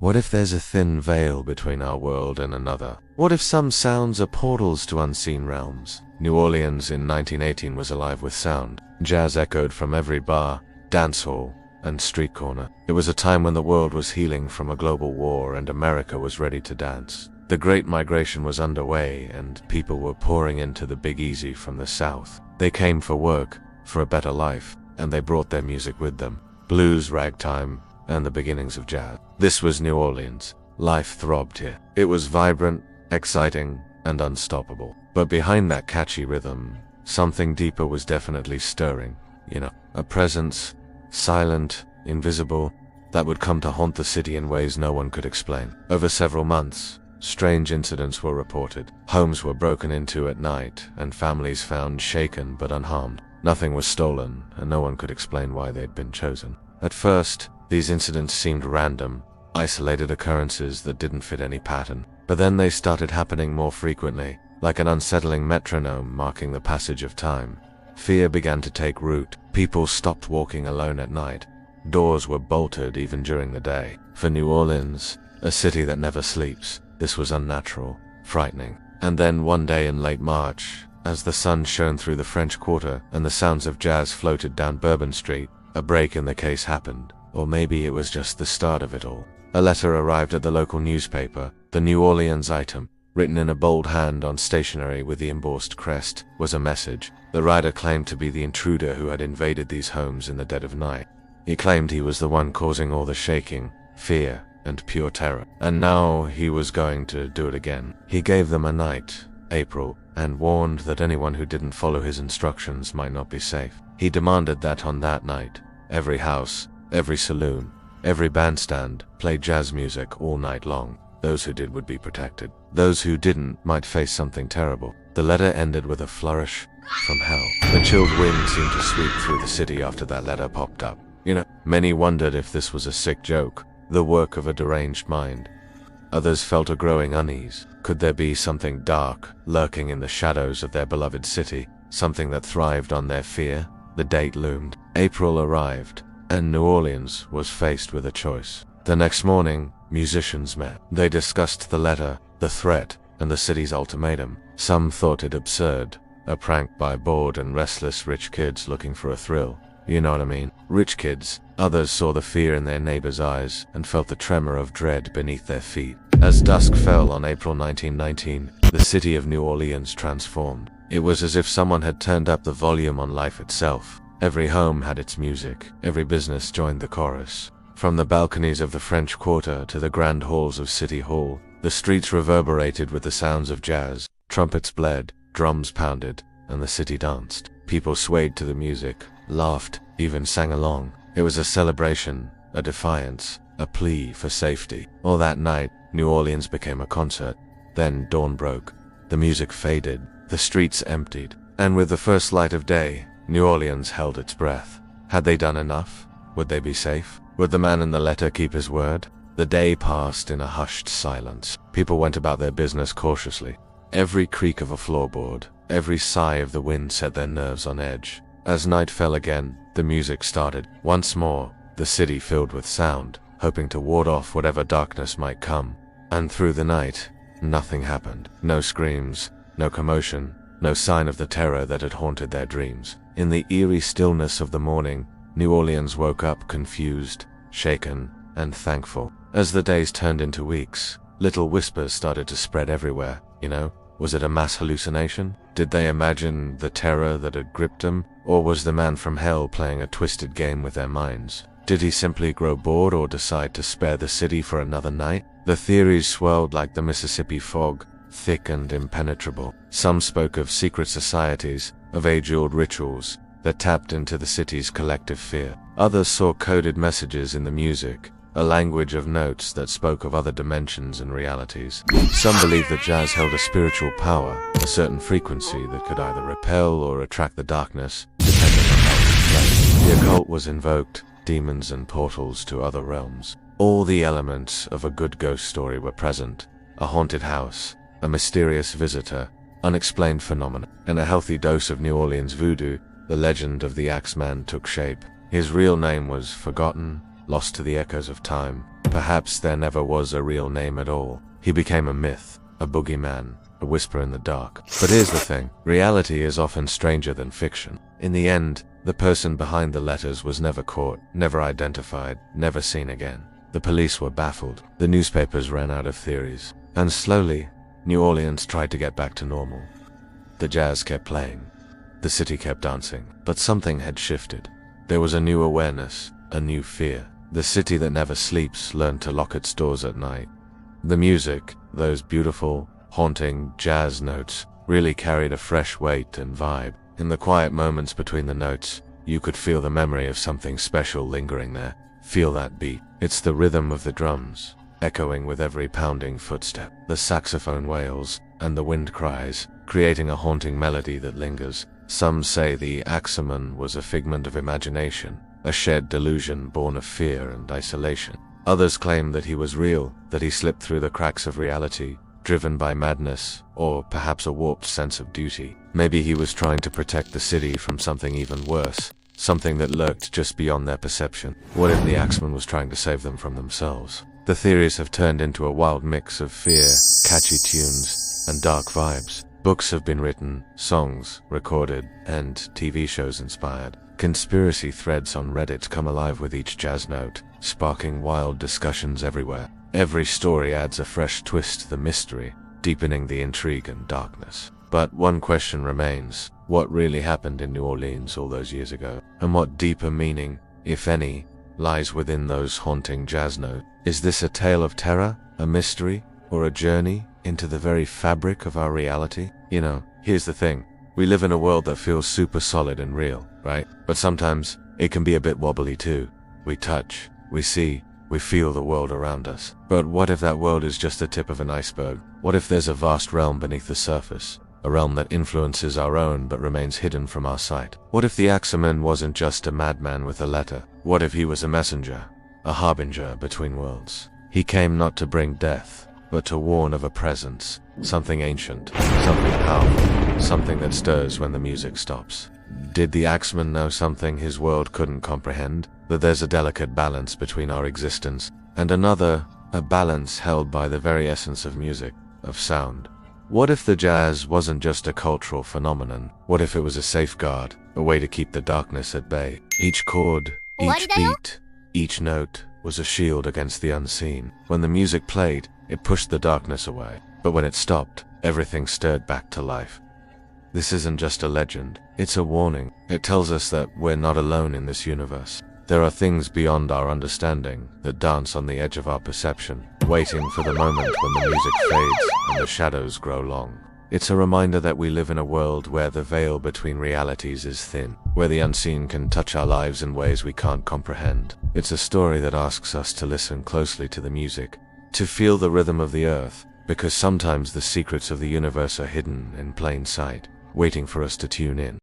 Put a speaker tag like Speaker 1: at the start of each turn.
Speaker 1: What if there's a thin veil between our world and another? What if some sounds are portals to unseen realms? New Orleans in 1918 was alive with sound. Jazz echoed from every bar, dance hall, and street corner. It was a time when the world was healing from a global war and America was ready to dance. The Great Migration was underway and people were pouring into the Big Easy from the South. They came for work, for a better life, and they brought their music with them. Blues, ragtime, and the beginnings of jazz. This was New Orleans. Life throbbed here. It was vibrant, exciting, and unstoppable. But behind that catchy rhythm, something deeper was definitely stirring. A presence, silent, invisible, that would come to haunt the city in ways no one could explain. Over several months, strange incidents were reported. Homes were broken into at night, and families found shaken but unharmed. Nothing was stolen, and no one could explain why they'd been chosen. At first, these incidents seemed random, isolated occurrences that didn't fit any pattern. But then they started happening more frequently, like an unsettling metronome marking the passage of time. Fear began to take root. People stopped walking alone at night. Doors were bolted even during the day. For New Orleans, a city that never sleeps, this was unnatural, frightening. And then one day in late March, as the sun shone through the French Quarter and the sounds of jazz floated down Bourbon Street, a break in the case happened. Or maybe it was just the start of it all. A letter arrived at the local newspaper. The New Orleans item, written in a bold hand on stationery with the embossed crest, was a message. The writer claimed to be the intruder who had invaded these homes in the dead of night. He claimed he was the one causing all the shaking, fear, and pure terror. And now he was going to do it again. He gave them a night, April, and warned that anyone who didn't follow his instructions might not be safe. He demanded that on that night, every house, every saloon, every bandstand played jazz music all night long. Those who did would be protected. Those who didn't might face something terrible. The letter ended with a flourish from hell. The chilled wind seemed to sweep through the city after that letter popped up. Many wondered if this was a sick joke, the work of a deranged mind. Others felt a growing unease. Could there be something dark lurking in the shadows of their beloved city, something that thrived on their fear? The date loomed. April arrived, and New Orleans was faced with a choice. The next morning, musicians met. They discussed the letter, the threat, and the city's ultimatum. Some thought it absurd, a prank by bored and restless rich kids looking for a thrill. You know what I mean? Rich kids. Others saw the fear in their neighbors' eyes and felt the tremor of dread beneath their feet. As dusk fell on April 1919, the city of New Orleans transformed. It was as if someone had turned up the volume on life itself. Every home had its music. Every business joined the chorus. From the balconies of the French Quarter to the grand halls of City Hall, the streets reverberated with the sounds of jazz. Trumpets bled, drums pounded, and the city danced. People swayed to the music, laughed, even sang along. It was a celebration, a defiance, a plea for safety. All that night, New Orleans became a concert. Then dawn broke. The music faded, the streets emptied, and with the first light of day, New Orleans held its breath. Had they done enough? Would they be safe? Would the man in the letter keep his word? The day passed in a hushed silence. People went about their business cautiously. Every creak of a floorboard, every sigh of the wind set their nerves on edge. As night fell again, the music started. Once more, the city filled with sound, hoping to ward off whatever darkness might come. And through the night, nothing happened. No screams, no commotion, no sign of the terror that had haunted their dreams. In the eerie stillness of the morning, New Orleans woke up confused, shaken, and thankful. As the days turned into weeks, little whispers started to spread everywhere. Was it a mass hallucination? Did they imagine the terror that had gripped them? Or was the man from hell playing a twisted game with their minds? Did he simply grow bored or decide to spare the city for another night? The theories swirled like the Mississippi fog, thick and impenetrable. Some spoke of secret societies, of age-old rituals that tapped into the city's collective fear. Others saw coded messages in the music, a language of notes that spoke of other dimensions and realities. Some believed that jazz held a spiritual power, a certain frequency that could either repel or attract the darkness, depending on how it was played. The occult was invoked, demons and portals to other realms. All the elements of a good ghost story were present: a haunted house, a mysterious visitor, unexplained phenomena, and a healthy dose of New Orleans voodoo. The legend of the Axeman took shape. His real name was forgotten, lost to the echoes of time, Perhaps there never was a real name at all. He became a myth, a boogeyman, a whisper in the dark. But here's the thing, reality is often stranger than fiction. In the end, the person behind the letters was never caught, never identified, never seen again. The police were baffled, the newspapers ran out of theories, and slowly, New Orleans tried to get back to normal. The jazz kept playing, the city kept dancing, but something had shifted. There was a new awareness, a new fear. The city that never sleeps learned to lock its doors at night. The music, those beautiful, haunting jazz notes, really carried a fresh weight and vibe. In the quiet moments between the notes, you could feel the memory of something special lingering there. Feel that beat. It's the rhythm of the drums, echoing with every pounding footstep, the saxophone wails, and the wind cries, creating a haunting melody that lingers. Some say the Axeman was a figment of imagination, a shared delusion born of fear and isolation. Others claim that he was real, that he slipped through the cracks of reality, driven by madness, or perhaps a warped sense of duty. Maybe he was trying to protect the city from something even worse, something that lurked just beyond their perception. What if the Axeman was trying to save them from themselves? The theories have turned into a wild mix of fear, catchy tunes, and dark vibes. Books have been written, songs recorded, and TV shows inspired. Conspiracy threads on Reddit come alive with each jazz note, sparking wild discussions everywhere. Every story adds a fresh twist to the mystery, deepening the intrigue and darkness. But one question remains: what really happened in New Orleans all those years ago? And what deeper meaning, if any, lies within those haunting jazz notes? Is this a tale of terror, a mystery, or a journey into the very fabric of our reality? You know, here's the thing. We live in a world that feels super solid and real, right? But sometimes it can be a bit wobbly too. We touch, we see, we feel the world around us. But what if that world is just the tip of an iceberg? What if there's a vast realm beneath the surface? A realm that influences our own but remains hidden from our sight? What if the Axeman wasn't just a madman with a letter? What if he was a messenger, a harbinger between worlds? He came not to bring death, but to warn of a presence, something ancient, something powerful, something that stirs when the music stops. Did the Axeman know something his world couldn't comprehend? That there's a delicate balance between our existence and another, a balance held by the very essence of music, of sound. What if the jazz wasn't just a cultural phenomenon? What if it was a safeguard, a way to keep the darkness at bay? Each chord, each beat, each note was a shield against the unseen. When the music played, it pushed the darkness away. But when it stopped, everything stirred back to life. This isn't just a legend, it's a warning. It tells us that we're not alone in this universe. There are things beyond our understanding that dance on the edge of our perception, waiting for the moment when the music fades and the shadows grow long. It's a reminder that we live in a world where the veil between realities is thin, where the unseen can touch our lives in ways we can't comprehend. It's a story that asks us to listen closely to the music, to feel the rhythm of the earth, because sometimes the secrets of the universe are hidden in plain sight, waiting for us to tune in.